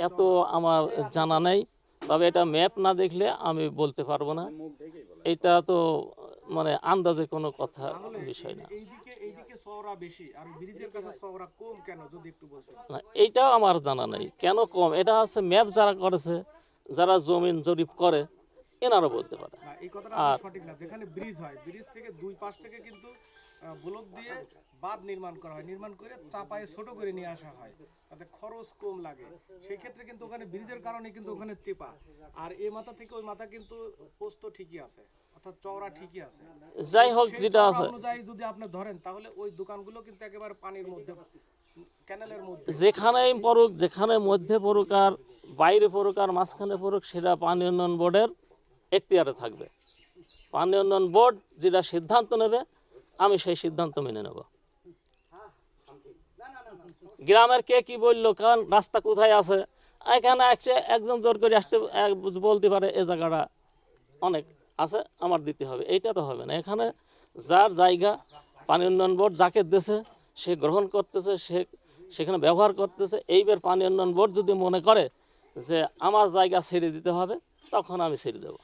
এত আমার জানা নেই, তবে এটা ম্যাপ না দেখলে আমি বলতে পারবো না। এটা তো মানে আন্দাজে কোনো কথা বিষয় না। না, এইটাও আমার জানা নেই কেন কম। এটা হচ্ছে ম্যাপ যারা করেছে, যারা জমিন জরিপ করে, এনারা বলতে পারে। এই কথাটা আর সঠিক না, যেখানে ব্রিজ হয় ব্রিজ থেকে দুই পাশ থেকে কিন্তু ব্লক দিয়ে বাঁধ নির্মাণ করা হয়, নির্মাণ করে চাপায়ে ছোট করে নিয়ে আসা হয়, তাতে খরচ কম লাগে। সেই ক্ষেত্রে কিন্তু ওখানে ব্রিজের কারণে কিন্তু ওখানে চেপা, আর এই মাথা থেকে ওই মাথা কিন্তু পোস্ত ঠিকই আছে, অর্থাৎ চওড়া ঠিকই আছে। যাই হোক, সেই যেটা চওড়া আছে অনুযায়ী যদি আপনি ধরেন তাহলে ওই দোকানগুলো কিন্তু একেবারে পানির মধ্যে, ক্যানেলের মধ্যে। যেখানেই পড়ুক, যেখানে মধ্যে পড়ুক আর বাইরে পড়ুক আর মাঝখানে পড়ুক, সেটা পানি উন্নয়ন বোর্ডের এখতিয়ারে থাকবে। পানি উন্নয়ন বোর্ড যেটা সিদ্ধান্ত নেবে, আমি সেই সিদ্ধান্ত মেনে নেব। গ্রামের কে কি বললো, কারণ রাস্তা কোথায় আছে, এখানে একজন জোর করে আসতে বলতে পারে এ জায়গাটা অনেক আছে, আমার দিতে হবে, এইটা তো হবে না। এখানে যার জায়গা পানি উন্নয়ন বোর্ড যাকে দেশে সে গ্রহণ করতেছে, সে সেখানে ব্যবহার করতেছে। এইবার পানি উন্নয়ন বোর্ড যদি মনে করে যে আমার জায়গা ছেড়ে দিতে হবে, তখন আমি ছেড়ে দেবো।